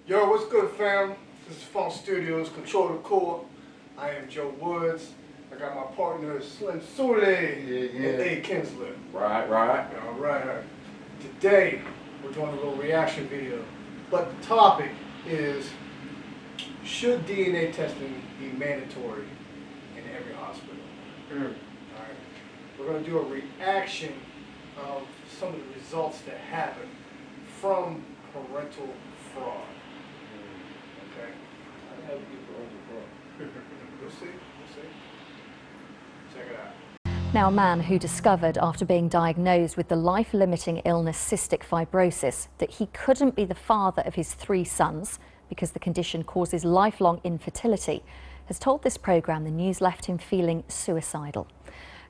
Yo, what's good, fam? This is FunkStudios, Control the Core. I am Joe Woods. I got my partner, Slim Sule, and A. Kinsler. Right. All right. Today, we're doing a little reaction video. But the topic is, should DNA testing be mandatory in every hospital? All right. We're going to do a reaction of some of the results that happen from parental fraud. Okay. How do you get parental fraud? We'll see. Check it out. Now, a man who discovered after being diagnosed with the life-limiting illness cystic fibrosis that he couldn't be the father of his 3 sons because the condition causes lifelong infertility has told this programme the news left him feeling suicidal.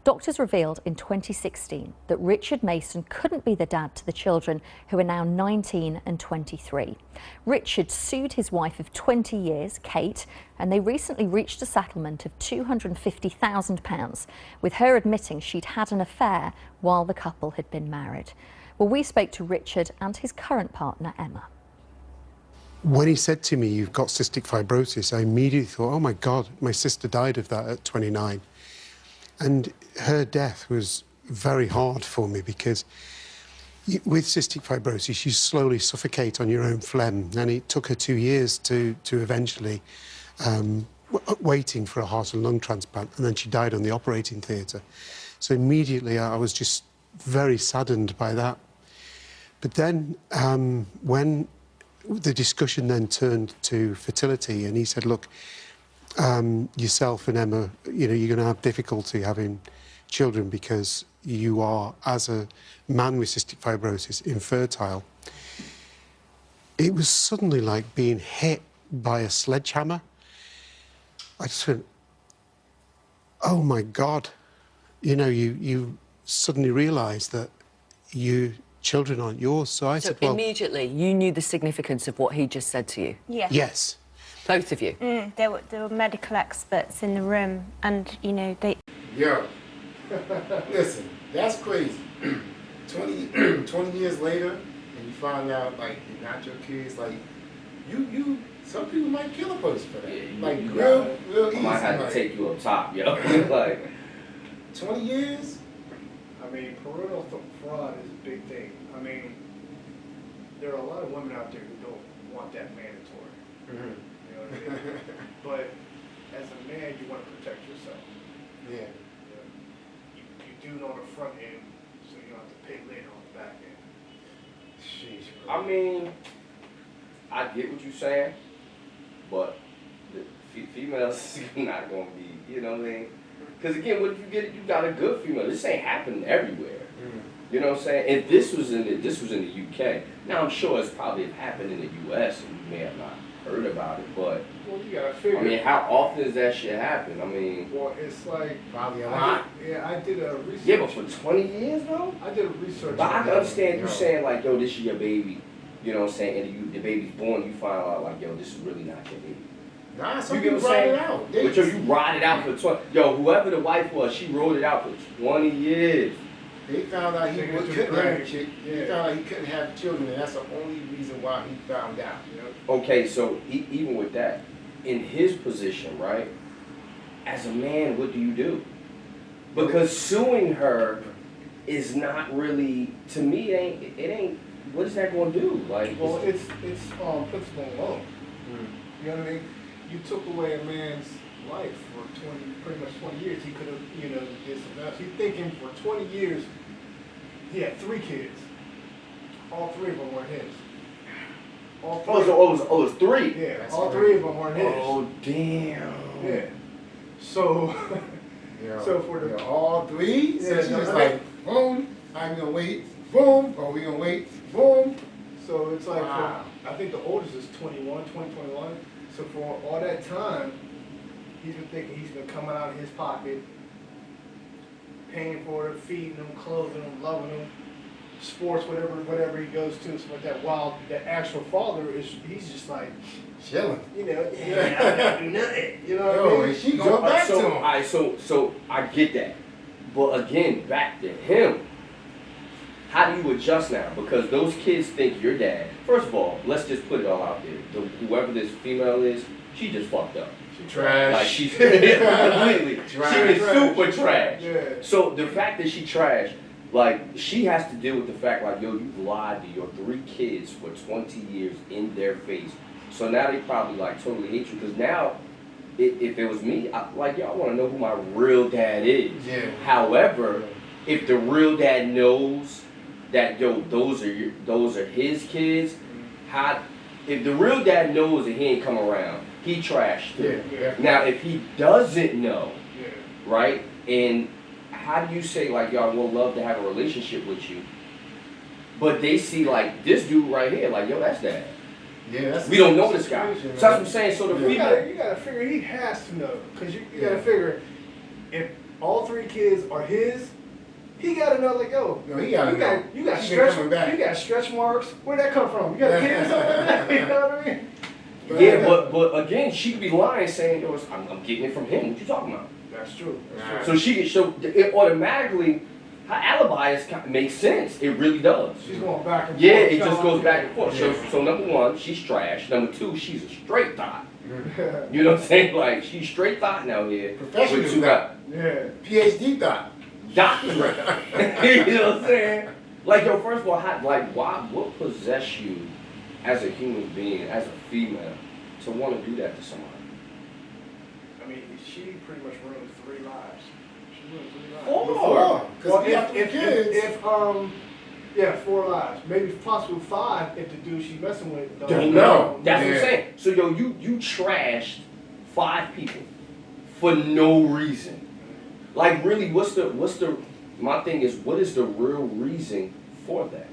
Doctors revealed in 2016 that Richard Mason couldn't be the dad to the children, who are now 19 and 23. Richard sued his wife of 20 years, Kate, and they recently reached a settlement of £250,000, with her admitting she'd had an affair while the couple had been married. Well, we spoke to Richard and his current partner, Emma. When he said to me, "You've got cystic fibrosis," I immediately thought, oh my God, my sister died of that at 29. And her death was very hard for me because with cystic fibrosis, you slowly suffocate on your own phlegm. And it took her 2 years to eventually, waiting for a heart and lung transplant. And then she died on the operating theatre. So immediately I was just very saddened by that. But then when the discussion then turned to fertility, and he said, look, yourself and Emma, you know, you're going to have difficulty having children because you are, as a man with cystic fibrosis, infertile. It was suddenly like being hit by a sledgehammer. I just went, oh my God. You know, you suddenly realise that your children aren't yours. So I said, well, immediately you knew the significance of what he just said to you? Yeah. yes. Both of you? There were medical experts in the room, and, you know, they... Yo, listen, that's crazy. 20 years later, and you find out, like, you're not your kids, like, some people might kill a person for that. Yeah, like, you real I easy. might have to like, take you up top, yo. Like, 20 years? I mean, parental fraud is a big thing. I mean, there are a lot of women out there who don't want that mandatory. Mm-hmm. You know what I mean? But as a man, you want to protect yourself. Yeah. You do it on the front end, so you don't have to pay later on the back end. Sheesh, I mean, I get what you're saying, but the females not going to be, you know what I mean? Because again, what if you get it, you got a good female. This ain't happening everywhere. You know what I'm saying? And this was in the UK. Now I'm sure it's probably happened in the US, and you may have not heard about it, but Well, you gotta figure. I mean, how often does that shit happen? I mean, well, it's like probably a lot. I did a research. yeah, but for 20 years though. I did a research. But I on can understand you Yo. saying like, yo, this is your baby. You know what I'm saying? And the baby's born, you find out like, yo, this is really not your baby. Nah, some You get people what I'm ride saying? it out. But yo, you ride it out for 20. Yo, whoever the wife was, she rode it out for 20 years. They found out he Take it to couldn't the have a grave. chick. Yeah. They found out he couldn't have children, and that's the only reason why he found out. You know? Okay, so even with that, in his position, right? As a man, what do you do? Because suing her is not really, to me, it ain't. What is that going to do? Like, Well, it's principle alone. You know what I mean? You took away a man's life for pretty much 20 years. He could have, you know, did something else. He's thinking for 20 years, he had 3 kids. All 3 of them weren't his. All 3. it was 3. Yeah, That's all crazy. 3 of them weren't his. Oh damn. Yeah. So, Yeah. so for the Yeah, all 3. So Yeah, she no, was I like, boom. I'm gonna wait. Boom. Oh, we gonna wait. Boom. So it's like, Wow. I think the oldest is 21. So for all that time, he's been thinking he's been coming out of his pocket, paying for it, feeding them, clothing them, loving them, sports, whatever he goes to, stuff like that. While the actual father he's just like, Chilling. you know, yeah, I'm not do nothing. You know what I Yo, mean? and she go back to him. So I get that. But again, back to him. how do you adjust now? Because those kids think you're dad. First of all, let's just put it all out there. Whoever this female is, she just fucked up. She trash. Like she's completely. Trash. She is super trash. Yeah. So the fact that she trash, like she has to deal with the fact like, yo, you've lied to your 3 kids for 20 years in their face. So now they probably like totally hate you because now, if it was me, I want to know who my real dad is. Yeah. However, if the real dad knows that yo, those are his kids, if the real dad knows that he ain't come around, he trashed too. Yeah. Now if he doesn't know, Yeah. right? And how do you say like, yo, I would love to have a relationship with you, but they see like this dude right here, like yo, that's dad. Yeah, that's We don't know this guy. situation, So that's what man. I'm saying. So the You female, gotta figure he has to know, cause you Yeah. gotta figure if all 3 kids are his, he gotta know like yo. No, he gotta know. You got He been stretch. coming back. You got stretch marks. Where'd that come from? You got kids or something like that. You know what I mean? yeah, but again, she could be lying, saying yo, I'm getting it from him. What you talking about? That's true. Nah. That's So true. it automatically, her alibi makes sense. It really does. She's going back and forth. Yeah, it just goes back and forth. Yeah. So number 1, she's trash. Number 2, she's a straight thought. and You know what I'm saying? Like she's straight thought out here. Professional with 2 thought. yeah. PhD thought. doctorate. You know what I'm saying? Like yo, first of all, what possessed you as a human being, as a female, to want to do that to somebody? I mean, she pretty much ruined 3 lives. She ruined 3 lives. 4. Before. Because Well, we have 2 kids. yeah, 4 lives, maybe possibly 5 if the dude she's messing with Don't know. That's what I'm Yeah. saying. So yo, you trashed 5 people for no reason. Like really, my thing is, what is the real reason for that?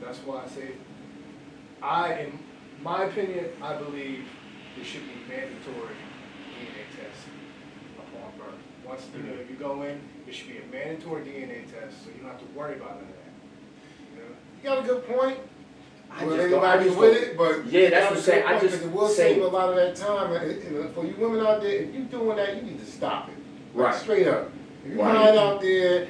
That's why I say, in my opinion, I believe it should be mandatory DNA test upon birth. Once you go in, it should be a mandatory DNA test, so you don't have to worry about none of that. You know? You got a good point. I Well, just don't- anybody I just with don't- it, but Yeah, you that's got what a I'm saying. good I point, just 'cause it will say- save a lot of that time. And for you women out there, if you're doing that, you need to stop it. Like, Right. Straight up. If you're Right. out there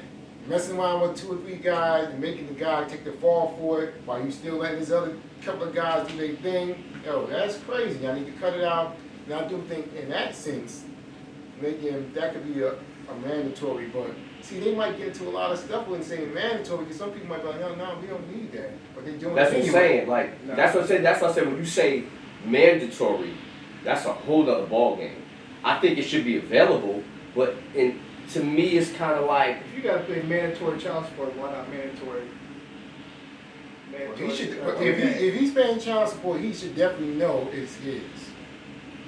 messing around with 2 or 3 guys and making the guy take the fall for it while you still letting this other couple of guys do their thing, yo, that's crazy. I need to cut it out. And I do think in that sense, making that could be a mandatory, but see, they might get into a lot of stuff when saying mandatory because some people might be like, no, we don't need that. But they're doing That's it what I'm anyway. saying. Like that's what I said. That's what I said. When you say mandatory, that's a whole other ball game. I think it should be available, but to me, it's kind of like If you gotta pay mandatory child support, why not mandatory? Well, he should, if he's paying child support, he should definitely know it's his.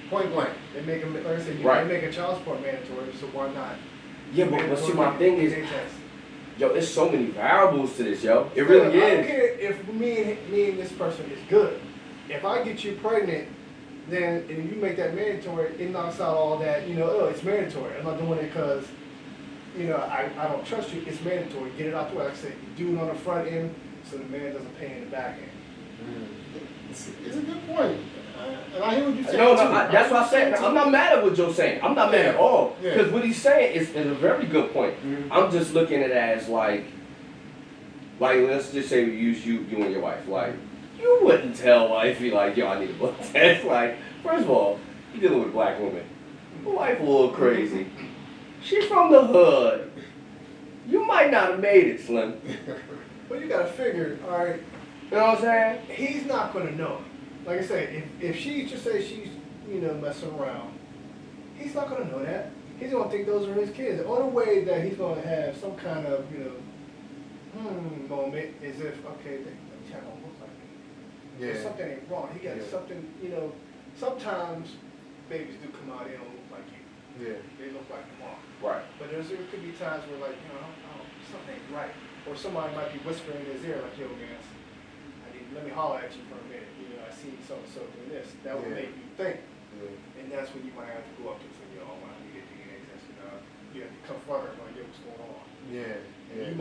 Point blank. They make them, like I said, Right. they make a child support mandatory, so why not? yeah, but see, my thing is, DNA test. yo, there's so many variables to this, yo. It I really don't is. care if me and this person is good. If I get you pregnant, then and you make that mandatory, it knocks out all that. Oh, it's mandatory. I'm not doing it because I don't trust you. It's mandatory. Get it out the way. Like I said, you do it on the front end, so the man doesn't pay in the back end. It's a good point. And I hear what you're saying. No, too. that's what I said. I'm not mad at what Joe's saying. I'm not mad at all. Yeah. Because what he's saying is a very good point. Mhm. I'm just looking at it as like let's just say we use you and your wife. Like, you wouldn't tell wifey like, yo, I need a blood test. Like, first of all, you're dealing with a black woman. My wife a little crazy. She's from the hood. You might not have made it, Slim. But you gotta figure, all right, You know what I'm saying? he's not gonna know. Like I said, if she just say she's messing around, he's not gonna know that. He's gonna think those are his kids. The only way that he's gonna have some kind of moment is if they don't look like me. Yeah. Something ain't wrong. He got something. Sometimes babies do come out, they don't look like you. Yeah. They look like mom. Right. But there could be times where something ain't right, or somebody might be whispering in his ear like, yo man, let me holler at you for a minute. I see so doing this. That would make you think. Yeah. And that's when you might have to go up to him and say, yo, I want to get a DNA test. You have to confront her like, yo, what's going on? Yeah. Yeah.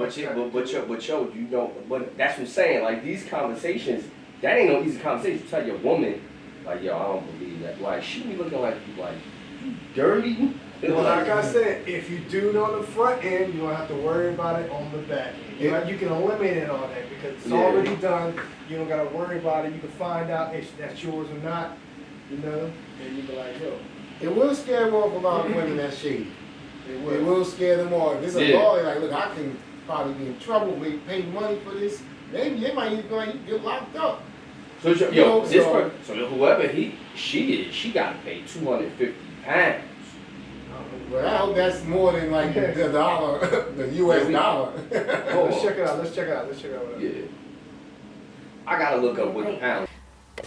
But that's what I'm saying. Like, these conversations, that ain't no easy conversation. You tell your woman, like, yo, I don't believe that. Like, she be looking like you, like, dirty. Well, like I said, if you do it on the front end, you don't have to worry about it on the back end. You can eliminate all that because it's already done. You don't got to worry about it. You can find out if that's yours or not, you know, and you be like, yo. It will scare them off a lot of women that's shady. It will scare them off. If it's a lawyer, like, look, I can probably be in trouble. We pay money for this. Maybe they might even like, get locked up. So, so whoever she is, she got to pay £250. Well, I hope that's more than like the dollar, the U.S. dollar. Let's check it out. Let's check it out. Yeah. I gotta look up what the pound.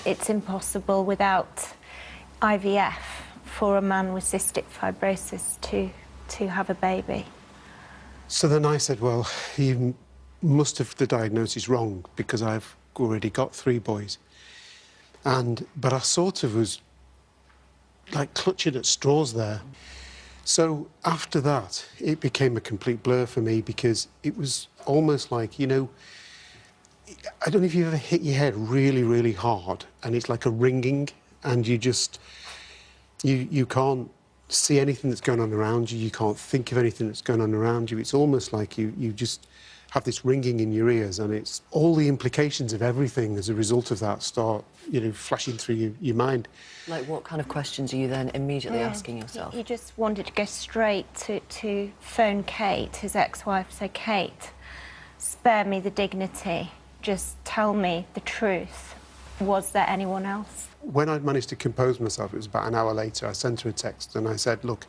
it's impossible without IVF for a man with cystic fibrosis to have a baby. So then I said, well, you must have the diagnosis wrong because I've already got 3 boys. But I sort of was like clutching at straws there. So after that, it became a complete blur for me because it was almost like, you know, I don't know if you've ever hit your head really, really hard and it's like a ringing and you just, you can't see anything that's going on around you, you can't think of anything that's going on around you. It's almost like you just have this ringing in your ears and it's all the implications of everything as a result of that start, you know, flashing through your mind. Like what kind of questions are you then immediately asking yourself? You just wanted to go straight to phone Kate, his ex-wife, say, Kate, spare me the dignity, just tell me the truth. Was there anyone else? When I'd managed to compose myself, it was about an hour later, I sent her a text and I said, look,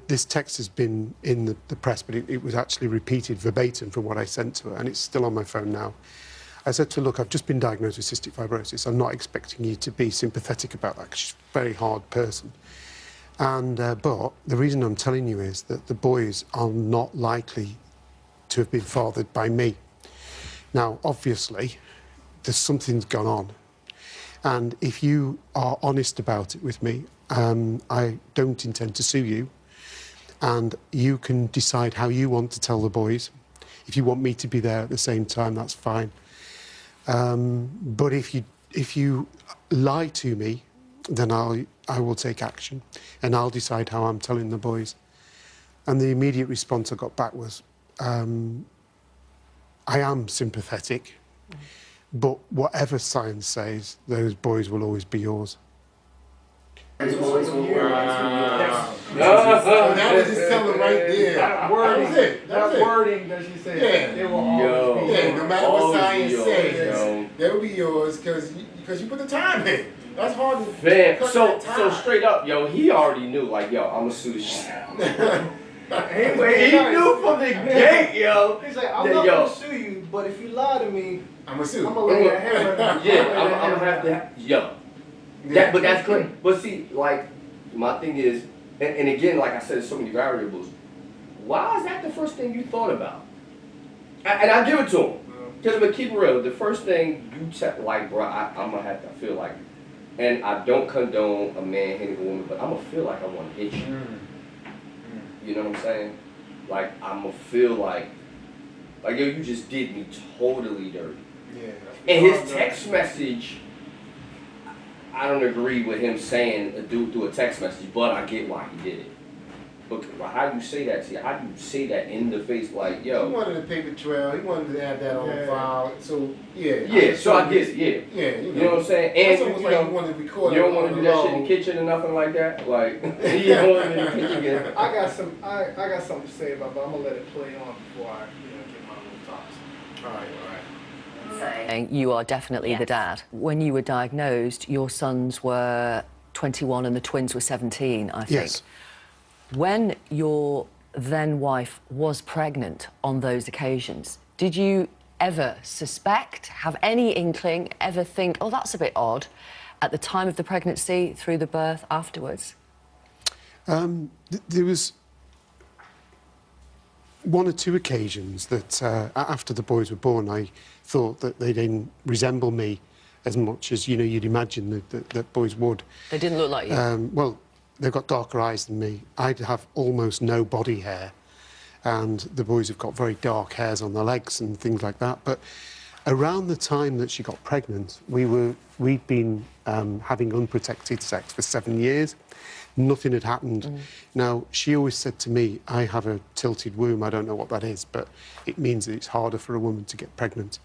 this text has been in the press, but it was actually repeated verbatim from what I sent to her, and it's still on my phone now. I said to her, look, I've just been diagnosed with cystic fibrosis. I'm not expecting you to be sympathetic about that, because she's a very hard person. But the reason I'm telling you is that the boys are not likely to have been fathered by me. Now, obviously, there's something's gone on. And if you are honest about it with me, I don't intend to sue you. And you can decide how you want to tell the boys. If you want me to be there at the same time, that's fine. But if you lie to me, then I will take action and I'll decide how I'm telling the boys. And the immediate response I got back was, I am sympathetic, but whatever science says, those boys will always be yours. Wow. So that was just telling right there. That wording, That was it. wording that she said, it will always be. Yeah, no matter what science yours, says, they'll be yours because you put the time in. That's hard to Man, cut so that time. straight up, yo, he already knew, like, yo, I'm gonna sue the shit. Anyway, He knew from the gate, yo. He's like, I'm not gonna sue you, but if you lie to me, I'm gonna sue. I'm gonna lay that hammer down. Yeah, I'm gonna have to, yo. Yeah. But that's good. But see, like, my thing is, and again, like I said, there's so many variables. Why is that the first thing you thought about? And I give it to him. Because I'm gonna keep it real. The first thing you like, bro, I'm gonna have to feel like, and I don't condone a man hitting a woman, but I'm gonna feel like I wanna hit you. You know what I'm saying? Like, I'm gonna feel like, yo, you just did me totally dirty. Yeah. And his text message, I don't agree with him saying through a text message, but I get why he did it. But how do you say that to you? How do you say that in the face, like, yo? He wanted a paper trail. He wanted to have that on file. So yeah. Yeah, so I get it. Yeah. Yeah, you know what I'm saying? That's And almost you like know, you wanted to record. you don't want to do that shit in the kitchen or nothing like that. Like, you don't want to in the kitchen again. I got something to say about it, but I'm gonna let it play on before I get my little thoughts. All right. Saying you are definitely the dad. When you were diagnosed, your sons were 21 and the twins were 17, I think. Yes. When your then wife was pregnant on those occasions, did you ever suspect, have any inkling, ever think, oh, that's a bit odd, at the time of the pregnancy, through the birth, afterwards? There was 1 or 2 occasions that after the boys were born, I thought that they didn't resemble me as much as, you know, you'd imagine that boys would. They didn't look like you? Well, they've got darker eyes than me. I'd have almost no body hair, and the boys have got very dark hairs on their legs and things like that. But Around the time that she got pregnant, we'd been having unprotected sex for 7 years. Nothing had happened. Now, she always said to me, I have a tilted womb. I don't know what that is, but it means that it's harder for a woman to get pregnant.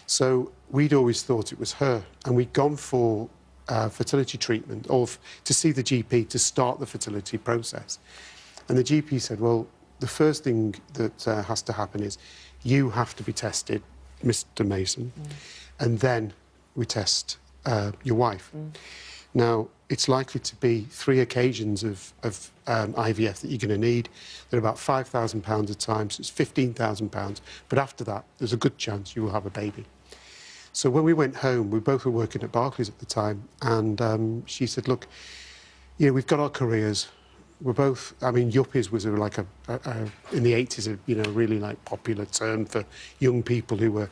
So we'd always thought it was her. And we'd gone for fertility treatment or to see the GP to start the fertility process. And the GP said, well, the first thing that has to happen is you have to be tested, Mr. Mason, and then we test your wife. Now, it's likely to be 3 occasions of IVF that you're going to need. They're about £5,000 a time, so it's £15,000. But after that, there's a good chance you will have a baby. So when we went home, we both were working at Barclays at the time, and she said, look, you know, we've got our careers. We're both, I mean, yuppies was like in the 80s, you know, really like popular term for young people who were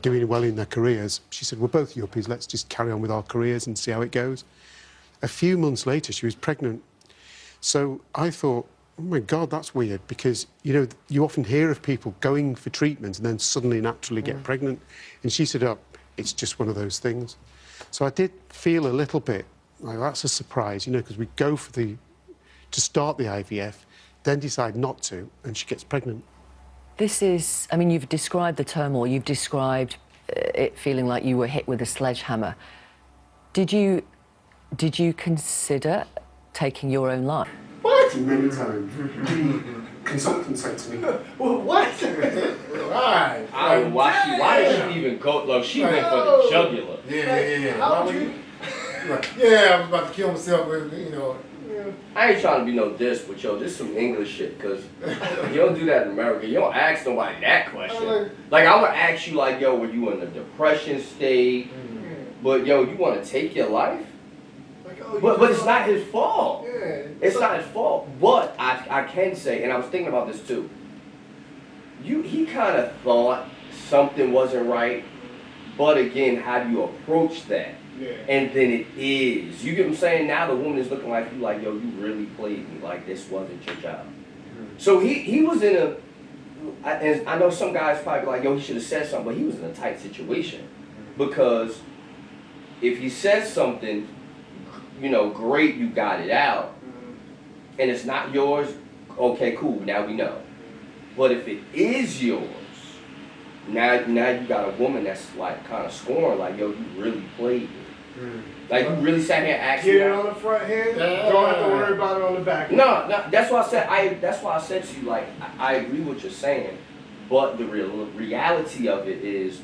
doing well in their careers. She said, we're both yuppies, let's just carry on with our careers and see how it goes. A few months later, she was pregnant. So I thought, oh my God, that's weird, because, you know, you often hear of people going for treatment and then suddenly naturally get pregnant. And she said, oh, it's just one of those things. So I did feel a little bit like that's a surprise, you know, because we go for to start the IVF, then decide not to, and she gets pregnant. This is, I mean, you've described the turmoil, you've described it feeling like you were hit with a sledgehammer. Did you consider taking your own life? What? Many times. The consultant said to me, Well, what? Right. I don't know why did she even go? Look, she went for the jugular. Yeah. How would you? Yeah, I was about to kill myself with, you know. I ain't trying to be no diss, but yo, this some English shit, cause you don't do that in America. You don't ask nobody that question. Like, I would ask you, like, yo, were you in a depression state? But yo, you want to take your life? But it's not his fault. Yeah. It's not his fault. But I can say, and I was thinking about this too. He kind of thought something wasn't right, but again, how do you approach that? Yeah. And then it is. You get what I'm saying? Now the woman is looking like you, like, yo, you really played me. Like, this wasn't your job. So he was in a, and I know some guys probably like, yo, he should have said something, but he was in a tight situation. Because if he says something, you know, great, you got it out, and it's not yours, okay, cool, now we know. But if it is yours, now you got a woman that's like kind of scorned, like, yo, you really played me. Like, you really sat here asking. Get it on the front hand, don't have to worry about it on the back hand. No, that's why I said to you, like, I agree with what you're saying, but the reality of it is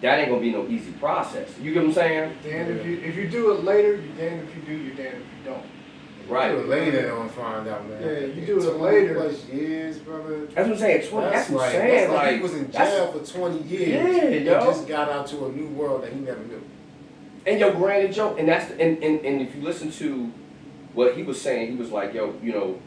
that ain't gonna be no easy process. You get what I'm saying? Damn, if you do it later, you're damned if you do, you're damned if you don't. Right. You do it later, they're gonna find out, man. Yeah, you do it later. 20+ years, brother. That's what I'm saying. 20. That's what I'm saying. That's like he was in jail for 20 years. Yeah, and yo. just got out to a new world that he never knew. And yo, granted, Joe, and that's and if you listen to what he was saying, he was like, yo, you know,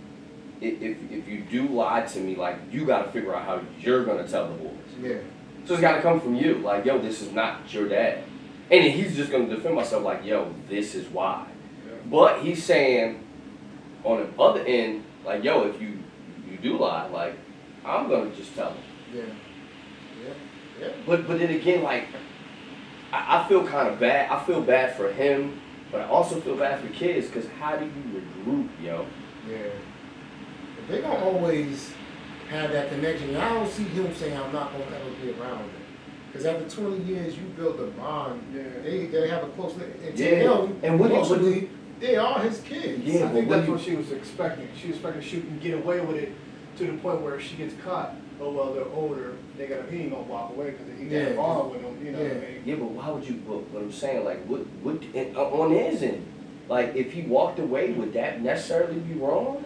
if you do lie to me, like, you got to figure out how you're gonna tell the boys. Yeah. So it's got to come from you, like, yo, this is not your dad, and then he's just gonna defend myself, like, yo, this is why. Yeah. But he's saying on the other end, like, yo, if you do lie, like, I'm gonna just tell him. Yeah. But then again, like, I feel kind of bad. I feel bad for him, but I also feel bad for kids, because how do you regroup, yo? Yeah. But they don't always have that connection. I don't see him saying, I'm not going to ever be around them. Because after 20 years, you build a bond. Yeah. They have a close and to Yeah. him, And what mostly, they are his kids. Yeah. I think but that's what what she was expecting. She was expecting she can get away with it to the point where she gets caught. Oh, well, they're older. He ain't gonna walk away because he got involved with them. You know what I mean? Yeah, but why would you? What I'm saying, like, what on his end, like, if he walked away, would that necessarily be wrong?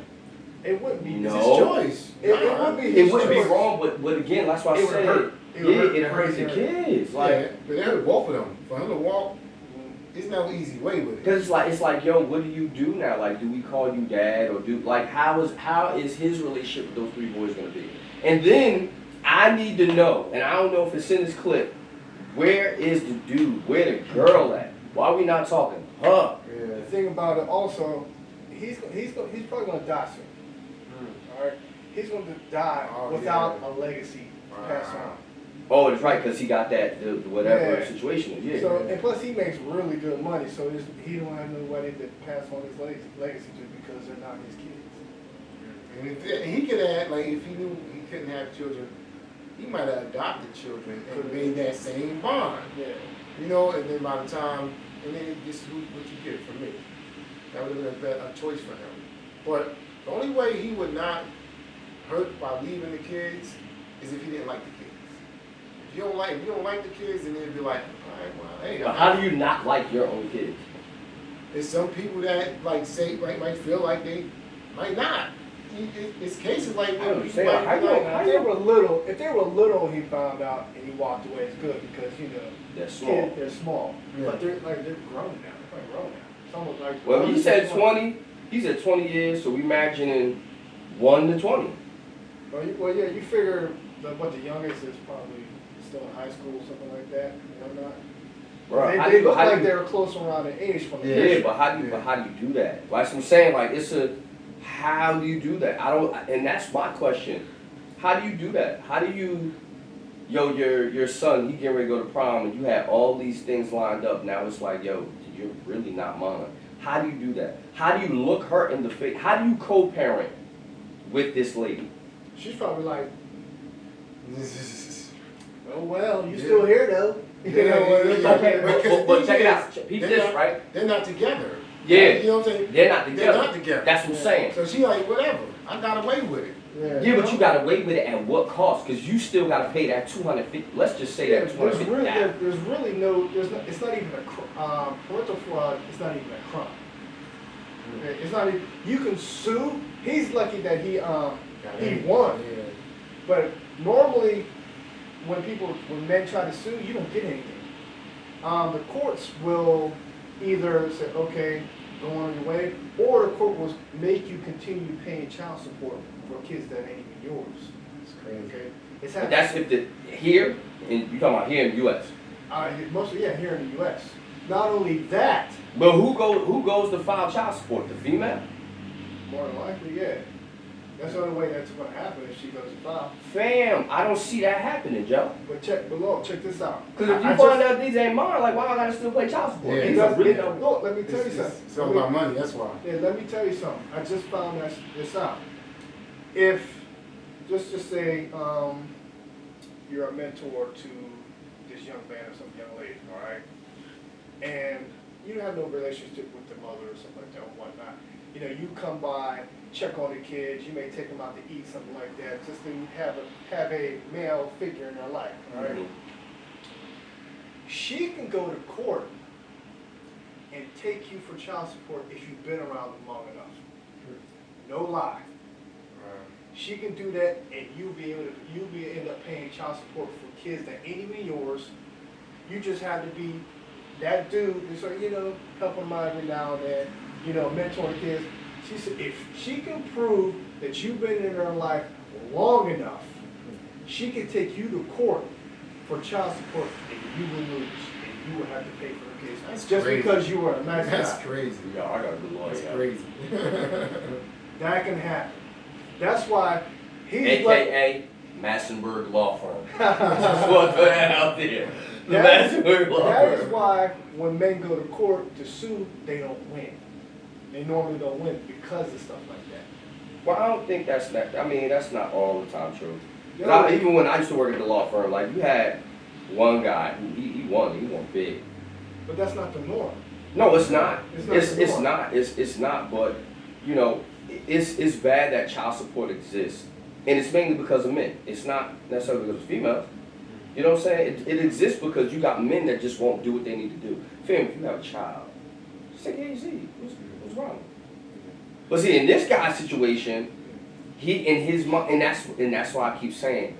It wouldn't be. No. It's his choice. It would be. It wouldn't be wrong, but again, that's why I It would said hurt. it. It would hurt It hurts the crazy. kids, like. Yeah, but they hurt both of them. For him to walk, it's no easy way with it. Cause it's like, yo, what do you do now? Like, do we call you dad, or how is his relationship with those 3 boys gonna be? And then I need to know, and I don't know if it's in this clip, where is the dude? Where the girl at? Why are we not talking her? The thing about it also, he's probably gonna die soon. All right, he's going to die without a legacy to pass on. Oh, that's right, because he got that, the whatever Yeah. situation is, yeah. So, and plus he makes really good money, so he don't have nobody to pass on his legacy to because they're not his kids. And if he could have, like, if he knew he couldn't have children, he might have adopted children and made that same bond. Yeah. You know, and then by the time, and then this is what you get from me. That would have been a choice for him. But the only way he would not hurt by leaving the kids is if he didn't like the kids. If you don't like the kids, then it'd be like, all right, well, hey. But how do you not like your own kids? There's some people that like say might feel like they might not. It's cases like I where understand. people might be like, If they were little, he found out and he walked away. It's good because They're small. they're small, Yeah. but they're grown now. They're quite grown now. It's almost like Well, he said 20. He said 20 years, so we imagining 1 to 20. Well, yeah, you figure what the youngest is probably still in high school, something like that, and whatnot. Bro, They look like they were close around in age from the Yeah, picture. but how do you do that? Like I'm saying, like how do you do that? And that's my question. How do you do that? How do you, your son, he getting ready to go to prom, and you had all these things lined up. Now it's like, you're really not mine. How do you do that? How do you look her in the face? How do you co-parent with this lady? She's probably like, oh well, you still here though. You know what I mean? Okay, but check it out. Peep this, right? They're not together. Yeah. You know what I'm saying? They're not together. They're not together. That's what I'm saying. So she like, whatever. I got away with it. Yeah, but you gotta wait with it at what cost? Because you still gotta pay that $250. Let's just say that $250. There's really no, it's not even a parental fraud. It's not even a crime. It's not even, you can sue. He's lucky that he won. Yeah. But normally, when men try to sue, you don't get anything. The courts will either say, okay, go on your way, or the court will make you continue paying child support for kids that ain't even yours. It's crazy. Okay, it's But that's if here, and you talking about here in the U.S. Mostly, yeah, here in the U.S. Not only that, But who goes to file child support? The female? more than likely, yeah. That's the only way that's going to happen if she goes to file. Fam, I don't see that happening, Joe. But check this out. Because if you find out these ain't mine, like, why I gotta still pay child support? Yeah, These It are does, really look, let me tell you something. It's all about money, that's why. Yeah, let me tell you something. I just found this out. If, just say, you're a mentor to this young man or some young lady, all right? And you have no relationship with the mother or something like that or whatnot. You know, you come by, check on the kids, you may take them out to eat, something like that, just to have a male figure in their life, all right? Mhm. She can go to court and take you for child support if you've been around them long enough. No lie. She can do that, and you'll be end up paying child support for kids that ain't even yours. You just have to be that dude, so helping them out every now and then, mentor kids. She said if she can prove that you've been in her life long enough, she can take you to court for child support, and you will lose, and you will have to pay for her kids. That's just crazy. because you were a nice That's guy. crazy. Yeah, I got a good lawyer. That's yeah. crazy. That can happen. That's why he's AKA Massenburg Law Firm. Just want to put that out there. The That Massenburg Law that is Firm. why when men go to court to sue, they don't win. They normally don't win because of stuff like that. Well, I don't think that's not. I mean, that's not all the time true. 'Cause Yeah. even when I used to work at the law firm, like you had one guy who he won big. But that's not the norm. No, it's not. It's not It's the norm. not. It's not. But it's bad that child support exists, and it's mainly because of men. It's not necessarily because of females. You know what I'm saying? It exists because you got men that just won't do what they need to do. Fam, if you have a child, just take it easy. What's wrong? But see, in this guy's situation, he in his mind, and that's why I keep saying,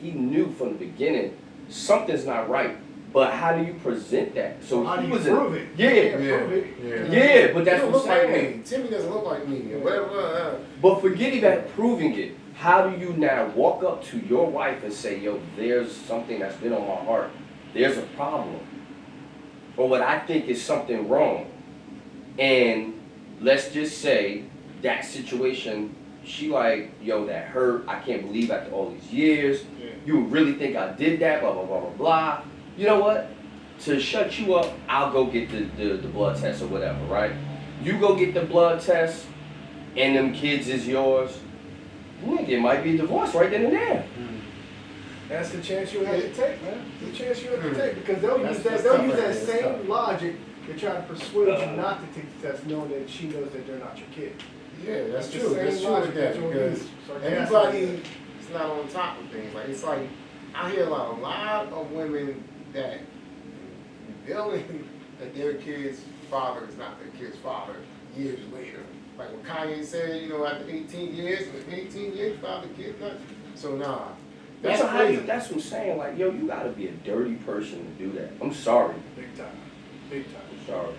he knew from the beginning something's not right. But how do you present that? So How do he you was prove it? Yeah, You can't prove it. yeah, but You that's don't what look I'm like saying. me. Timmy doesn't look like me. Whatever. But forget about proving it. How do you now walk up to your wife and say, yo, there's something that's been on my heart. There's a problem. Or what I think is something wrong. And let's just say that situation she like, yo, that hurt. I can't believe after all these years, Yeah. you would really think I did that, blah, blah, blah, blah, blah. You know what? To shut you up, I'll go get the blood test or whatever, right? You go get the blood test, and them kids is yours. Nigga, it might be a divorce right then and there. That's the chance you have to take, man. The chance you have to take, because they'll That's use that. tough They'll right use that there. It's same tough. logic to try to persuade you not to take the test, knowing that she knows that they're not your kid. Yeah, that's It's the true. same That's true logic with that that you'll because use. Sarcastic. everybody is not on top of things. Like it's like I hear a lot of women that revealing that their kid's father is not their kid's father years later. Like when Kanye said, you know, after 18 years, father kid not. So nah, that's So how do crazy. you, that's what I'm saying. Like, yo, you gotta be a dirty person to do that. I'm sorry. Big time. Big time. I'm sorry.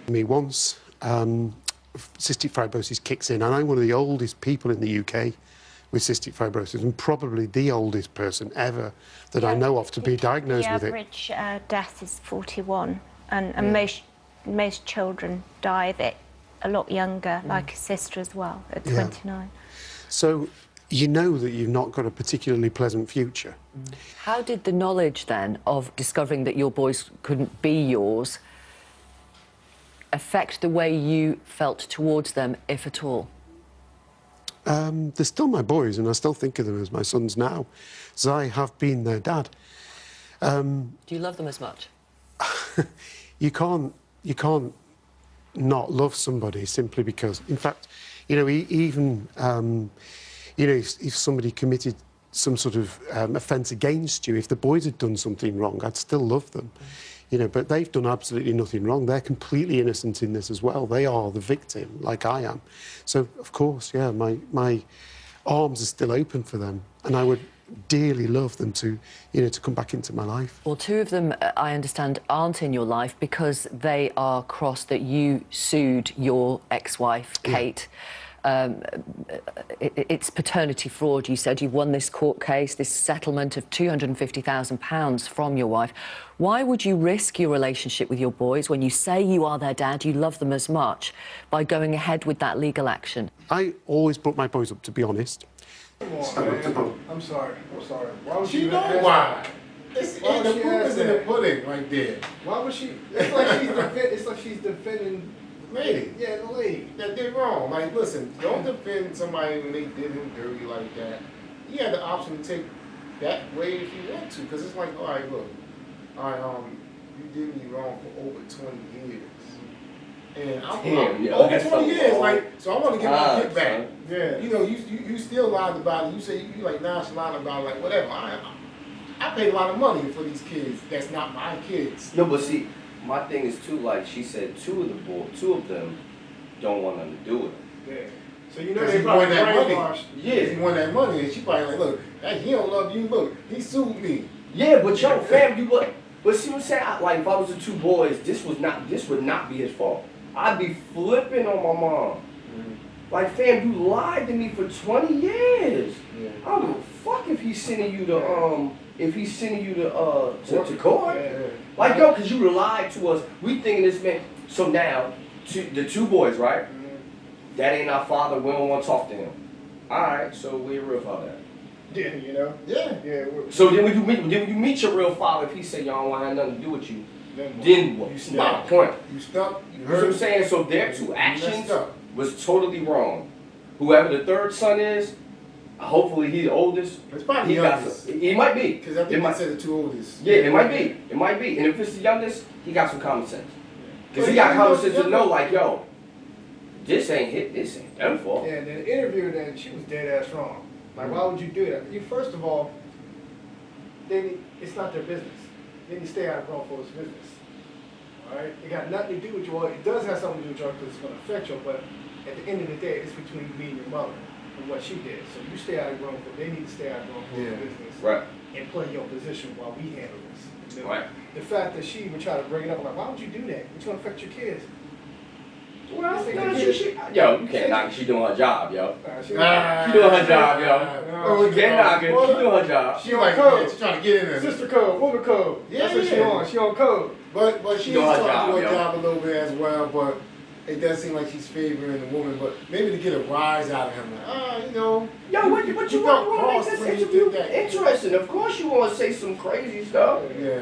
Me once, cystic fibrosis kicks in, and I'm one of the oldest people in the UK with cystic fibrosis, and probably the oldest person ever that I know of to be diagnosed with The it. average death is 41, and most children die of it a lot younger, like his sister as well, at Yeah. 29. So you know that you've not got a particularly pleasant future. How did the knowledge then of discovering that your boys couldn't be yours affect the way you felt towards them, if at all? They're still my boys, and I still think of them as my sons now, as I have been their dad. Do you love them as much? You can't not love somebody simply because, in fact, you know, even, you know, if somebody committed some sort of offence against you, if the boys had done something wrong, I'd still love them. You know, but they've done absolutely nothing wrong. They're completely innocent in this as well. They are the victim, like I am. So, of course, yeah, my arms are still open for them, and I would dearly love them to, you know, to come back into my life. Well, two of them, I understand, aren't in your life because they are cross that you sued your ex-wife, Kate. It's paternity fraud, you said. You won this court case, this settlement of £250,000 from your wife. Why would you risk your relationship with your boys when you say you are their dad, you love them as much, by going ahead with that legal action? I always brought my boys up, to be honest. Come on, man. I'm sorry. Why would She you know ask why. that? It's Why would the she proof ask is in the that? pudding right there. Why would she? It's like she's defending. Lady. Yeah, the lady. That they're wrong. Like, listen, don't defend somebody when they did him dirty like that. You had the option to take that way if you want to, because it's like, all right, look, you did me wrong for over 20 years. And I'm over that's 20 so years, long. like, so I want to get my kick back. son. Yeah. You know, you still lied about it. You say you like nonchalant about it, like whatever. I paid a lot of money for these kids. That's not my kids. No, but see, my thing is too, like she said, two of them don't want nothing to do with it. Yeah. So you know Because they he probably won that money. brainwashed. Yeah. He won that money, and she probably like, look, hey, he don't love you. Look, he sued me. Yeah, but yo, fam, you what? But see what I'm saying? Like, if I was the two boys, this would not be his fault. I'd be flipping on my mom. Like, fam, you lied to me for 20 years. Yeah. I don't give a fuck if he's sending you to court. Yeah. Like, yo, because you lied to us. We thinking this man. So now, the two boys, right? That ain't our father. We don't want to talk to him. All right, so where your real father at? Yeah, you know. Yeah. Yeah. So then when you meet your real father, if he say y'all don't want to have nothing to do with you, then what? You That's my stuck. point. You stuck. You You know what heard. I'm saying? So their two You actions messed up. was totally wrong. Whoever the third son is, hopefully he's the oldest. It's probably He the got youngest. some, he might be. Because I It think might- they said the two oldest. Yeah, it might be. It might be. And if it's the youngest, he got some common sense. Because But he got you common know, sense to know, like, yo, this ain't them fault. Yeah, and then the interview, then she was dead ass wrong. Like, why would you do that? You, first of all, it's not their business. They need to stay out of grown folks' business. All right? It got nothing to do with you. Well, it does have something to do with you because it's going to affect you, but at the end of the day, it's between me and your mother and what she did. So you stay out of grown folks. They need to stay out of grown folks' business. Right. And play your position while we handle this. You know? Right. The fact that she even tried to bring it up, like, why would you do that? It's going to affect your kids. Well, This no, ain't yo, you can't knock. She doing her job, yo. She She doing her job, yo. Oh, She can't knock it. She doing her job. She like, code. yeah, she trying to get in there. Sister code, woman code. Yeah, That's what she yeah. on. She on code. But She she's doing her trying to job, do her yo. job a little bit as well. But it does seem like she's favoring the woman, but maybe to get a rise out of him, like, you know. Yo, what you want to make this interview interesting? Of course you want to say some crazy stuff. Yeah.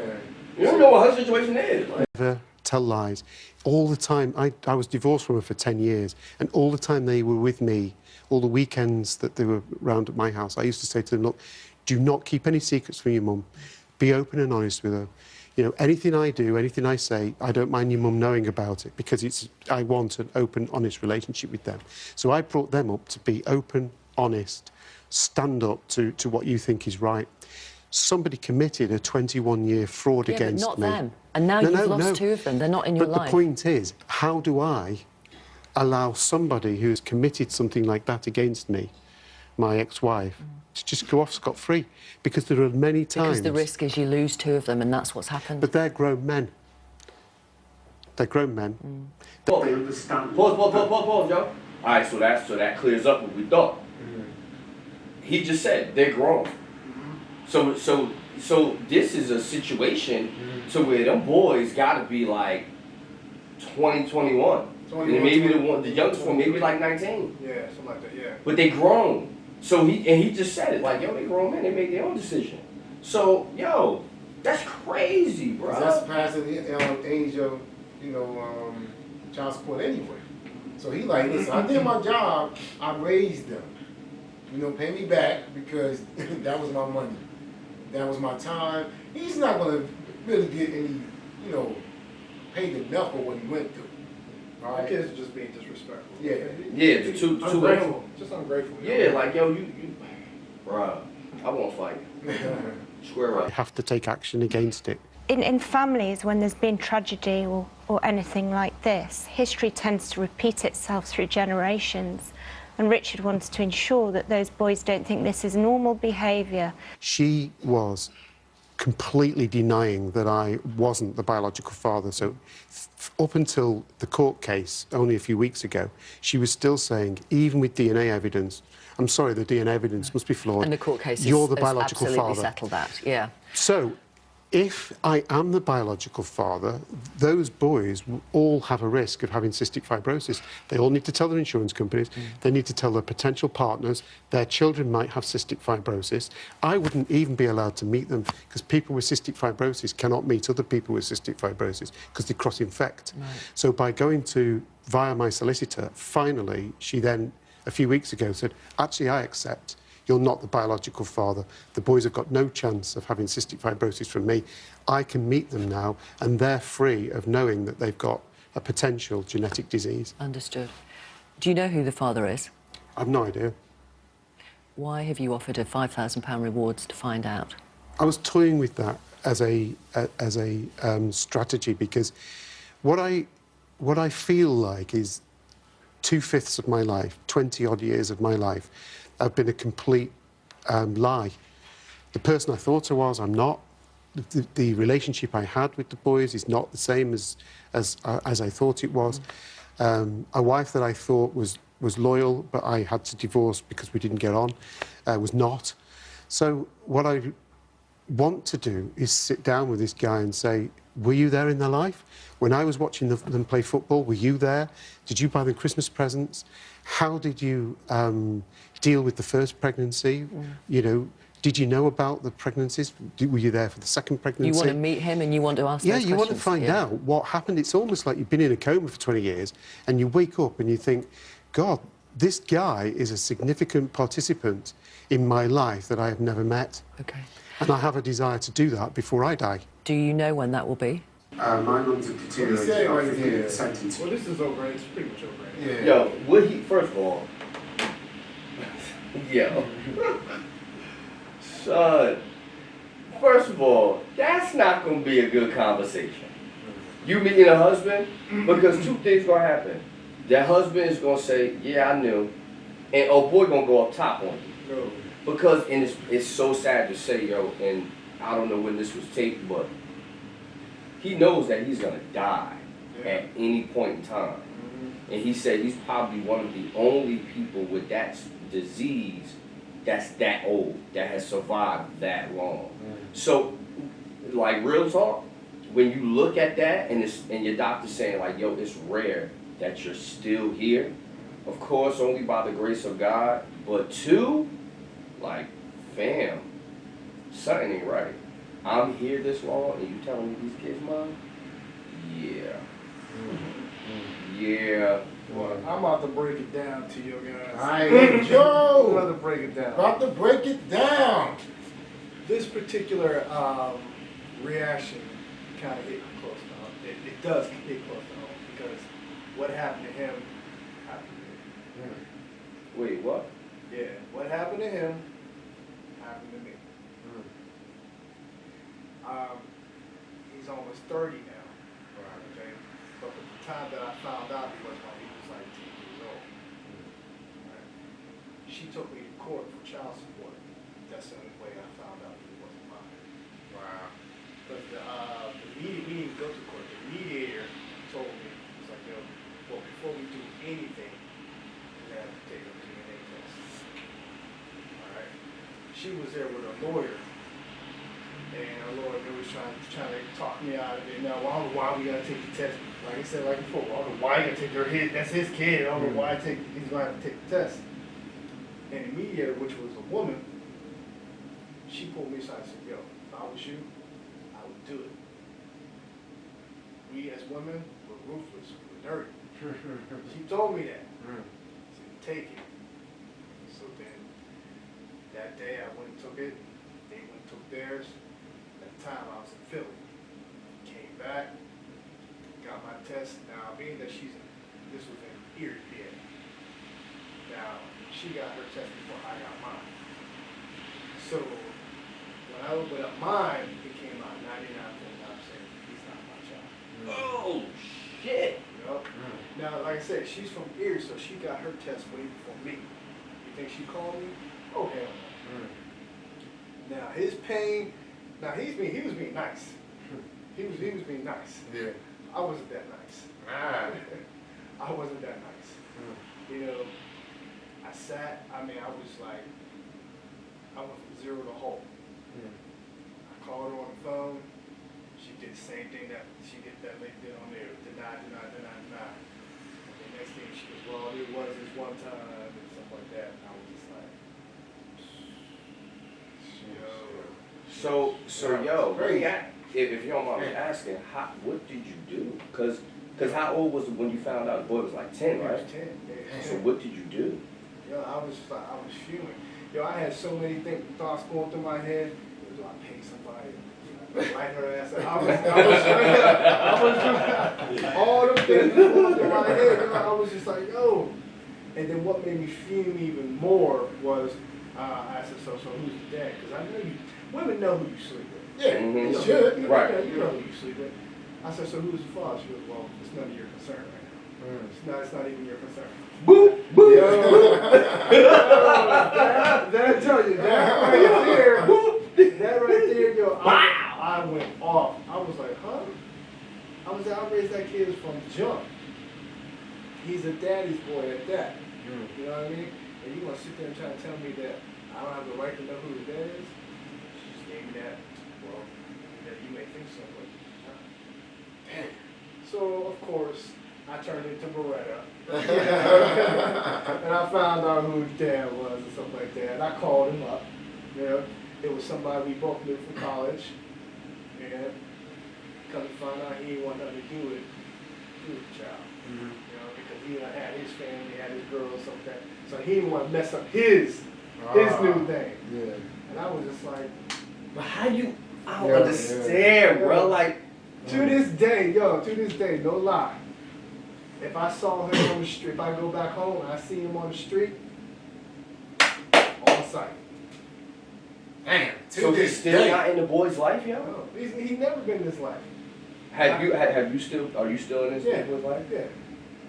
You don't know what her situation is. Like. Never tell lies. All the time, I was divorced from her for 10 years, and all the time they were with me, all the weekends that they were round at my house, I used to say to them, look, do not keep any secrets from your mum. Be open and honest with her. You know, anything I do, anything I say, I don't mind your mum knowing about it because I want an open, honest relationship with them. So I brought them up to be open, honest, stand up to what you think is right. Somebody committed a 21-year fraud against but not me. them. And now you've lost two of them. They're not in your life. But the point is, how do I allow somebody who's committed something like that against me, my ex-wife, to just go off scot-free? Because there are many times... Because the risk is you lose two of them, and that's what's happened. But they're grown men. They're grown men. Pause, Joe. All right, so that clears up what we thought. He just said they're grown. So this is a situation to where them boys got to be like 20, 21. And maybe the youngest one maybe like 19. Yeah, something like that. Yeah. But they grown. So he just said it like, yo, they grown men. They make their own decision. So yo, that's crazy, bro. That's past the age of, you know, child support anyway. So he like, listen, I did my job. I raised them. You know, pay me back because that was my money. That was my time. He's not going to really get any, you know, paid enough for what he went through. All right? Kids are just being disrespectful. Yeah. Yeah, the two ungrateful. Just ungrateful. Yeah, like yo, you, bro, I won't fight. Square up. You have to take action against it. In families, when there's been tragedy or anything like this, history tends to repeat itself through generations. And Richard wants to ensure that those boys don't think this is normal behaviour. She was completely denying that I wasn't the biological father. So up until the court case, only a few weeks ago, she was still saying, even with DNA evidence, I'm sorry, the DNA evidence must be flawed. And the court case You're the has biological absolutely father. settled that, yeah. So if I am the biological father, those boys all have a risk of having cystic fibrosis. They all need to tell their insurance companies. They need to tell their potential partners. Their children might have cystic fibrosis. I wouldn't even be allowed to meet them because people with cystic fibrosis cannot meet other people with cystic fibrosis because they cross-infect. Right. So by going via my solicitor, finally, she then, a few weeks ago, said, actually, I accept. You're not the biological father. The boys have got no chance of having cystic fibrosis from me. I can meet them now, and they're free of knowing that they've got a potential genetic disease. Understood. Do you know who the father is? I've no idea. Why have you offered a £5,000 rewards to find out? I was toying with that as a strategy because what I feel like is 2/5 of my life, 20-odd years of my life, I've been a complete lie. The person I thought I was, I'm not. The relationship I had with the boys is not the same as I thought it was. A wife that I thought was loyal, but I had to divorce because we didn't get on, was not. So what I want to do is sit down with this guy and say, were you there in their life? When I was watching them play football, were you there? Did you buy them Christmas presents? How did you deal with the first pregnancy? You know, did you know about the pregnancies? Were you there for the second pregnancy? You want to meet him and you want to ask those questions? Yeah, you want to find out what happened. It's almost like you've been in a coma for 20 years and you wake up and you think, God, this guy is a significant participant in my life that I have never met. Okay. And I have a desire to do that before I die. Do you know when that will be? My mum's a deteriorated right here. sentence. Well, this is over. It's pretty much over. Yeah. Yo, would he, first of all, yo, son, first of all, that's not going to be a good conversation. You meeting a husband, because two things going to happen. That husband is going to say, yeah, I knew, and oh boy going to go up top on you. No. Because, and it's so sad to say, yo, and I don't know when this was taped, but he knows that he's going to die at any point in time. And he said he's probably one of the only people with that disease that's that old, that has survived that long. So, like real talk, when you look at that and your doctor's saying like, yo, it's rare, that you're still here. Of course, only by the grace of God. But 2, like, fam, something ain't right. I'm here this long, and you telling me these kids mine? Yeah. Yeah. Well, I'm about to break it down to you guys. Alright, I'm Joe! about to break it down. About to break it down. This particular reaction kind of hit close to home. It does hit close to home because what happened to him happened to me. Wait, what? Yeah, what happened to him happened to me. He's almost 30 now. Okay, but at the time that I found out he was when he was like 10 years old. Right. She took me to court for child support. That's the only way I found out he wasn't mine. Wow. But the mediator, we didn't go to court. The mediator told me, he was like, yo, well, before we do anything, we have to take a DNA test. All right. She was there with a lawyer, and our lawyer was trying to talk me out of it. Now, why we gotta take the test? Like I said, like before, I don't know why you gotta take their head. That's his kid. I don't know why he's gonna have to take the test. And the mediator, which was a woman, she pulled me aside and said, yo, if I was you, I would do it. We as women, we're ruthless, we're dirty. She told me that. She said, take it. So then, that day I went and took it. They went and took theirs. At the time I was in Philly. Came back, got my test. Now, being that this was in Erie, PA. Now, she got her test before I got mine. So, when I opened up mine, it came out 99.9% he's not my child. Oh, shit. Yup. Now, like I said, she's from Erie, so she got her test way before me. You think she called me? Oh, hell no. Now, his pain, he was being nice. He was being nice. Yeah. I wasn't that nice. I wasn't that nice. You know, I was like, I went from 0 to whole. I called her on the phone. She did the same thing that lady did on there. Deny. And the next thing she goes, well, it was this one time and stuff like that. And I was just like, yo, if you don't mind me asking, what did you do? Cause how old was it when you found out the boy was like 10, right? He was 10. Yeah, So what did you do? Yo, I was fuming. Yo, I had so many thoughts going through my head. Do I pay somebody? Light her ass up. I was all them things going through my head. You know, I was just like, yo. And then what made me fume even more was I said, so who's the dad? Because I know women know who you sleep with. Yeah, Mhm. you should. Right. You know who you sleep with. I said, so who's the father? She goes, well, it's none of your concern right now. It's not even your concern. Boop, boop. Yo, that tell you, that right there, yo, I went off. I was like, huh? I raised that kid from jump. He's a daddy's boy at that. You know what I mean? And you want to sit there and try to tell me that I don't have the right to know who his dad is? She just gave me that, well, that you may think so, but damn. So, of course, I turned into Beretta. And I found out who his dad was and stuff like that. And I called him up. You know, it was somebody we both knew from college. And come to find out he didn't want nothing to do with the child. You know, because he had his family, had his girls, something like that. So he didn't want to mess up his new thing. Yeah. And I was just like, But how you? I don't understand, bro. Like, to this day, no lie. If I saw him on the street, if I go back home and I see him on the street, on sight. Damn. so he's still not in the boy's life, yo? No, he's never been in this life. Are you still in this boy's life? Yeah.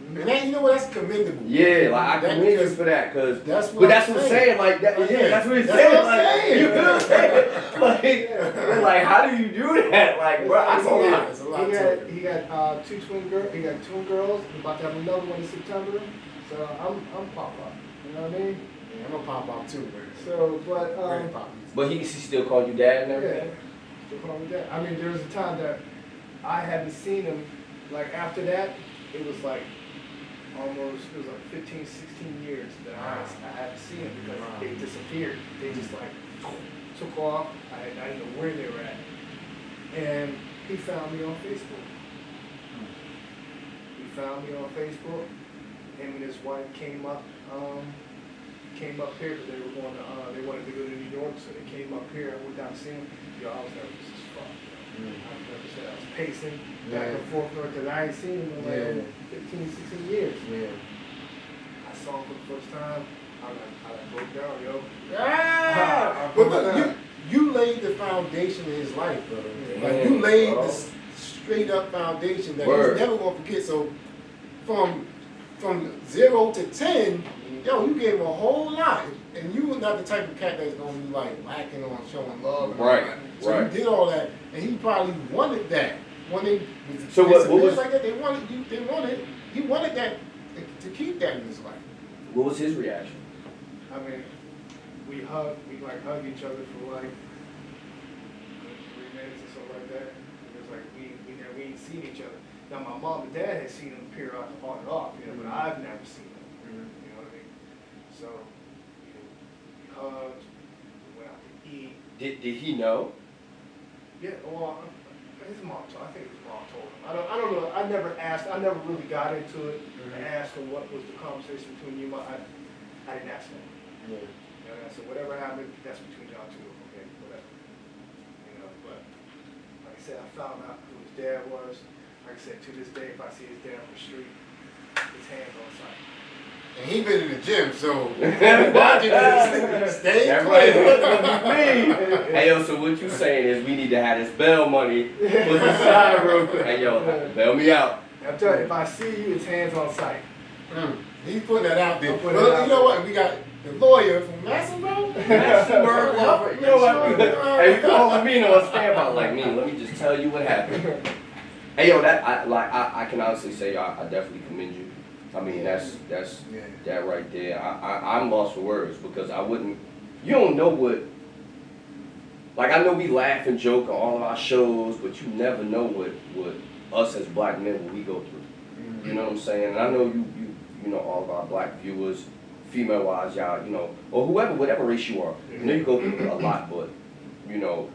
And then, you know what? That's commendable. Yeah, like I commend you for that, cause that's what I'm saying. Like that, that's what he's saying. Like, you know what I'm saying? Like how do you do that? Like, bro, that's a lot. It's a lot. He got two twin girls. He got twin girls. He's about to have another one in September. So I'm pop up. You know what I mean? Yeah, I'm gonna pop out too, man. So, But he still called you dad and everything. Yeah, still call me dad. I mean, there was a time that I haven't seen him. Like after that, it was like almost, it was like 15, 16 years that I hadn't seen them because they disappeared. They just like took off. I didn't know where they were at. And he found me on Facebook. He found me on Facebook. Him and his wife came up here because they were going to, they wanted to go to New York, so they came up here. I went down to see him. Yo, I was nervous as fuck. I was pacing back and forth because I ain't seen him in like 15, 16 years. Yeah. I saw him for the first time. I broke down, yo. But look, you laid the foundation of his life, brother. Like you laid the straight up foundation that he's never gonna forget. So from 0 to 10, yo, you gave him a whole lot. And you were not the type of cat that's gonna be like lacking on showing love and all that. So you did all that, and he probably wanted that. When they what was like that, he wanted that to keep that in his life. What was his reaction? I mean, we hug each other for like 3 minutes or something like that. It was like we ain't seen each other. Now my mom and dad had seen him appear on and off, you know, but I've never seen him. You know what I mean? So we hugged, we went out to eat. Did he know? Yeah, well, his mom told. I think his mom told him. I don't know. I never asked. I never really got into it and asked him what was the conversation between you. I didn't ask him. Yeah. You know, I said whatever happened, that's between y'all two. Okay, whatever. You know, but like I said, I found out who his dad was. Like I said, to this day, if I see his dad on the street, his hands on sight. And he been in the gym, so watching this, stay clear. Hey yo, so what you saying is we need to have this bail money put aside real quick. Hey yo, bail me out. I'm telling you, if I see you, it's hands on sight. He's putting that out there. Well, you know what? We got the lawyer from Massenburg. You know what? Hey, you calling me on standby like me. Let me just tell you what happened. Hey yo, I can honestly say I definitely commend you. I mean that's that right there. I'm lost for words because I wouldn't. You don't know what. Like I know we laugh and joke on all of our shows, but you never know what us as black men what we go through. You know what I'm saying? And I know you know all of our black viewers, female wise, y'all, you know, or whoever, whatever race you are. I know you go through a lot, but you know,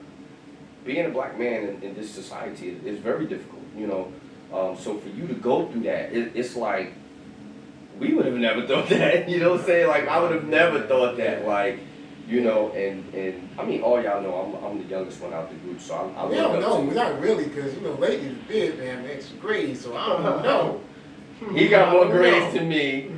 being a black man in this society is very difficult. You know, so for you to go through that, it's like. We would have never thought that, you know what I'm saying? Like, I would have never thought that, like, you know, and I mean, all y'all know I'm the youngest one out the group, so I we don't know, we're not really, because, you know, lately the bid, man, extra grades, so I don't know. He got more grades than me.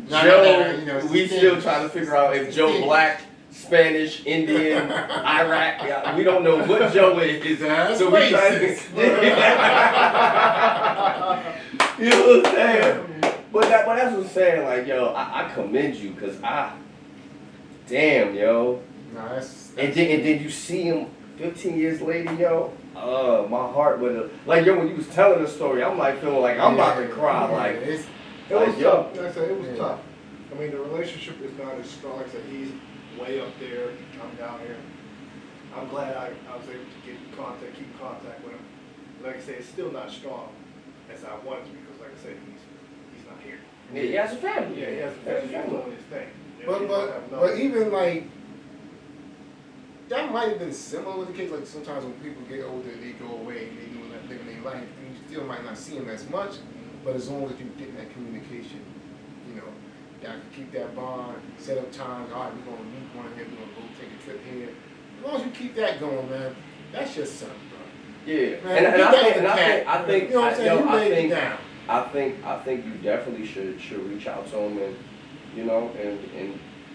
Joe, you know, we still trying to figure out if Joe black, Spanish, Indian, Iraq, we don't know what Joe is. So we trying to, you know what I'm saying? But that's what I'm saying, like, yo, I commend you, because damn, yo. No, that's and then you see him 15 years later, yo, my heart would have, like, yo, when you was telling the story, I'm like feeling like I'm about to cry, like, it was tough. Like I said, it was tough. I mean, the relationship is not as strong. Like I said, he's way up there, I'm down here. I'm glad I was able to keep contact with him. Like I said, it's still not strong as I wanted to, because like I said, he's not here. Yeah, he has a family. Yeah, he has a family. He's doing his thing. But even like that might have been similar with the kids. Like sometimes when people get older, they go away and they do that living their life, and you still might not see them as much. But as long as you get that communication, you know, y'all can keep that bond, set up times. All right, we're gonna meet one here. We're gonna go take a trip here. As long as you keep that going, man, that's your son, bro. Yeah, man, I think you know what I'm saying. You laid it down. I think you definitely should reach out to him and you know and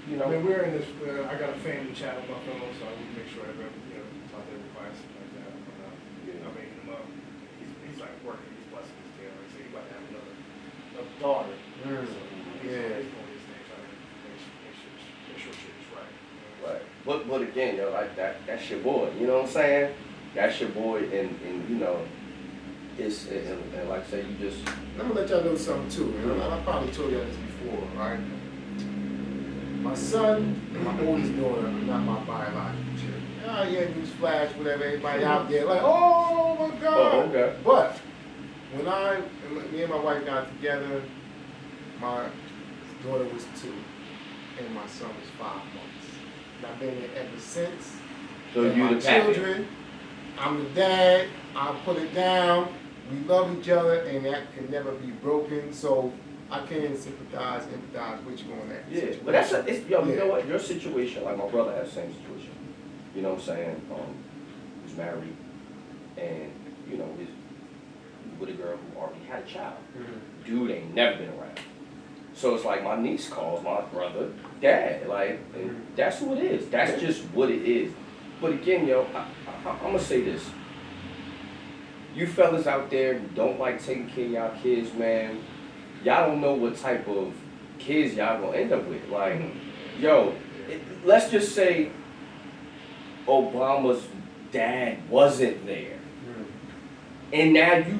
you know. I mean, we're in this. I got a family chat on my phone, so I would make sure I talk to everybody like that. I mean, him up. He's like working. He's busting his tail. Like, so he's about to have another daughter. So he's doing his thing, trying to make sure shit is right. Right. But again, yo, like that's your boy. You know what I'm saying? That's your boy, and you know. And like I say, you just. I'm gonna let y'all know something too. You know, I probably told y'all this before, right? My son and my oldest daughter are not my biological children. Oh yeah, newsflash, whatever. Everybody out there like, oh my God. Oh, okay. But when me and my wife got together, my daughter was 2 and my son was 5 months. And I've been there ever since. So And you my the pappy. children, I'm the dad, I put it down, we love each other, and that can never be broken. So I can sympathize, empathize with you on that Yeah, situation. but you Yeah. know what? Your situation, like my brother has the same situation. You know what I'm saying? He's married, and you know he's with a girl who already had a child. Dude ain't never been around. So it's like my niece calls my brother dad, like, and that's who it is. That's just what it is. But again, yo, I'm gonna say this. You fellas out there who don't like taking care of y'all kids, man, y'all don't know what type of kids y'all gonna end up with. Like, yo, let's just say Obama's dad wasn't there. And now you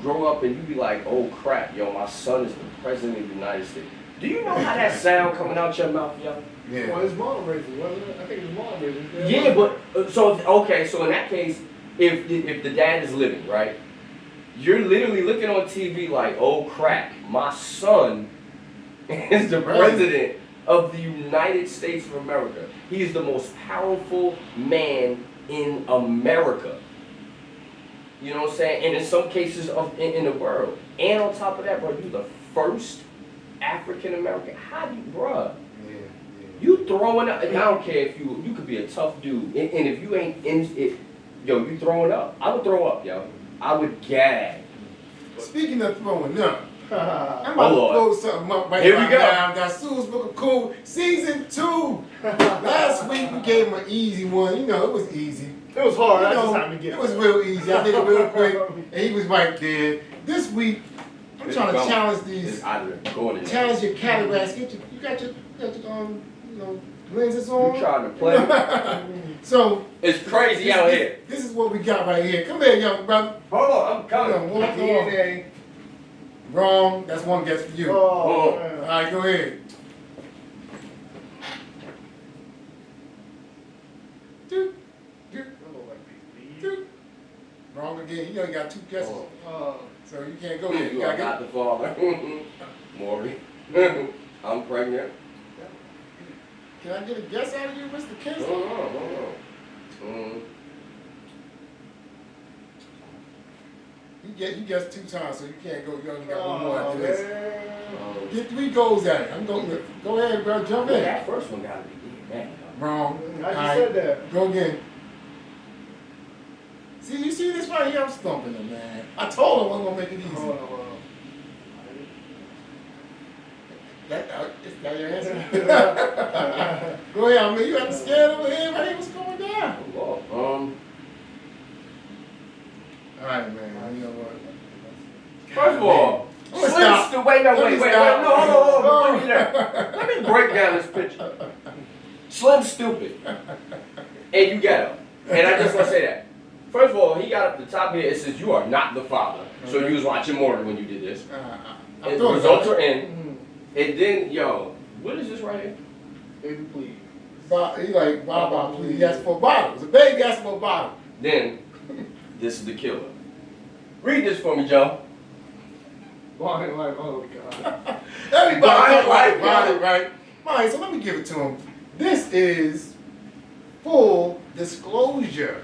grow up and you be like, oh crap, yo, my son is the president of the United States. Do you know how that sound coming out your mouth, yo? Yeah. Well, his mom raised him, wasn't it? I think his mom raised him. Yeah, but so in that case, if the dad is living, right, you're literally looking on TV like, oh crap, my son is the president of the United States of America. He is the most powerful man in America. You know what I'm saying? And in some cases in the world. And on top of that, bro, you're the first African American. How do you, bruh? Yeah. You throwing up, and I don't care if you could be a tough dude, and if you ain't in it, yo, you throwing up. I would throw up, yo. I would gag. Speaking of throwing up, I'm about Oh, to Lord. throw something up right Here we go. now. Got Sue's Book of Cool, Season 2. Last week we gave him an easy one. You know, it was easy. It was hard. You I just know, had to get it was real easy. I did it real quick, and he was right there. This week, I'm It's trying to going. challenge these. It's either going in there. Challenge your cataracts. You got your lenses on. You trying to play? So It's crazy out here. This is what we got right here. Come here, young brother. Hold on, I'm Come on, coming. walk on. DNA. Wrong. That's one guess for you. Oh, Oh. man. All right, go ahead. Doot, doot, doot. Wrong again. You only got 2 guesses. Oh. So you can't go there. You You are gotta not go. the father. Maury. I'm pregnant. Can I get a guess out of you, Mr. Kinsley? No. You guessed 2 times, so you can't go. You only got one more Oh, after this. man. Get 3 goals at it. I'm going. Go ahead, bro. Jump in. That first one gotta be man. Wrong. I just All right, said that. Go again. See, you see this right here? I'm stumping him, man. I told him I'm gonna make it easy. Hold on, hold on. Is that your answer? Go ahead. I mean, you have to scared over here. Right? What's going down? Well, All right, man. You know what? first of all, I'm gonna stop. wait, Let me stop. no, hold on, before you there. Let me break down this picture. Slim's stupid, and you get him. And I just want to say that. First of all, he got up the top here. It says you are not the father. So you was watching Maury when you did this. I And the thought results about are it. in. And then, yo, what is this right here? Baby, please. He like, Bob, please. He asked for a bottle. It's a baby asking for a bottle. Then, this is the killer. Read this for me, Joe. Blind life, oh God. Everybody Blind talk life, about yo. it, right? All right, so let me give it to him. This is full disclosure.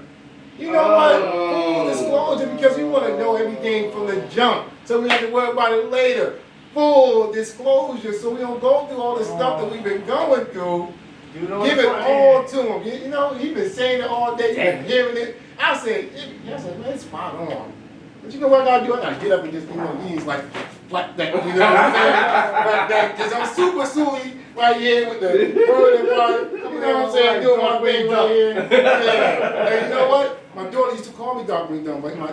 You know what? Full disclosure, because we want to know everything from the jump, so we have to worry about it later. Full disclosure, so we don't go through all the stuff that we've been going through. You know Give it what's all funny? to him. You know, he's been saying it all day. You've been hearing it. I said, man, it's spot on. But you know what I gotta do? I gotta get up and just, knees like that. You know what I'm saying? Like that. Because I'm super suey right here with the word and word. You know what I'm saying? Doing my thing right here. Yeah. And you know what? My daughter used to call me Dark Green Dumb, but my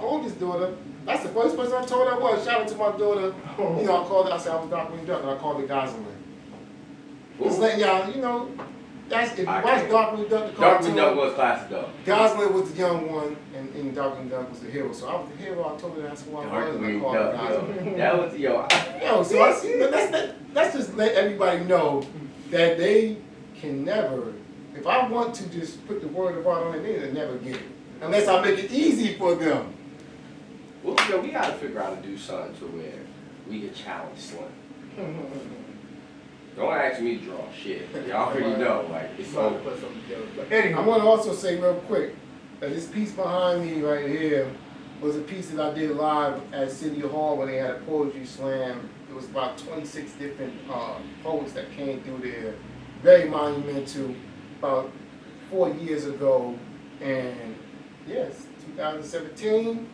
oldest daughter, that's the first person I told her was. Shout out to my daughter. You know, I called her, I said I was Dark Green Dumb, and I called her Gosling. Just letting y'all, you know, that's if you watch Darkwing Duck, the cartoon. Darkwing Duck was classic though. Gosling was the young one, and Darkwing Duck was the hero. So I was the hero. I told her that's who I was, and I Darkwing called her Duck, Gosling. yo. That was yo. Yo, so I see, but that's just let everybody know that they can never. If I want to just put the word of art on it, they'll never get it unless I make it easy for them. Well, yo, we gotta figure out to do something to where we could challenge Slim. Don't ask me to draw shit. Y'all already know, like, it's Trying to over. put something together. But anyway, I want to also say real quick that this piece behind me right here was a piece that I did live at City Hall when they had a poetry slam. It was about 26 different poets that came through there. Very monumental. About 4 years ago, and yes, 2017.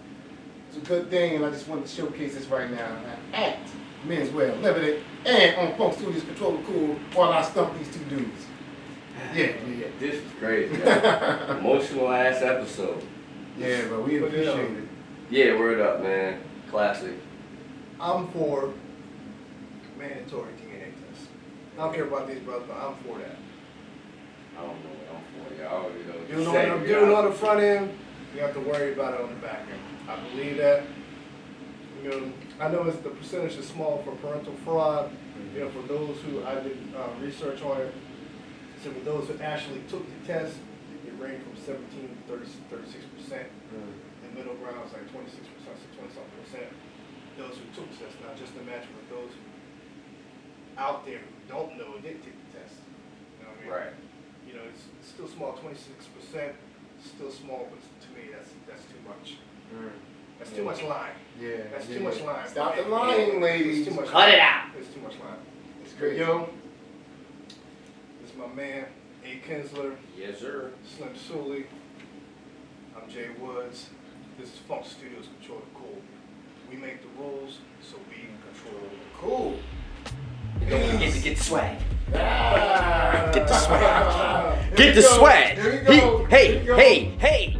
It's a good thing, and I just wanted to showcase this right now. At Men's Wear Limited and on FunkStudios Control the Cool while I stump these two dudes. Yeah. This is crazy, y'all. Emotional ass episode. Yeah, but we appreciate it. Yeah, word up, man. Classic. I'm for mandatory DNA tests. I don't care about these brothers, but I'm for that. I don't know what I'm for. Y'all already know what You to know say, what I'm y'all. doing on the front end, you have to worry about it on the back end. I believe that. You know, I know the percentage is small for parental fraud. You know, for those who I did research on it, so for those who actually took the test, it ranged from 17 to 36%. The middle ground is like 26%, so 20-something%. Those who took the test. Now, just imagine with those out there who don't know and didn't take the test. You know what I mean? Right. You know, it's still small, 26%, still small, but to me, that's too much. That's too much lying. Yeah. That's too much lying. Stop the lying, ladies. It's too much Cut lying. it out. It's too much lying. It's crazy. Yo, this is my man, A. Kinsler, Yes, sir. Slim Sully. I'm Jay Woods. This is FunkStudios Control the Cool. We make the rules, so we control the cool. Don't forget to get the swag. Ah. Get the swag. Here Get we the go. swag. Here we go. Hey, Here we go. hey, hey.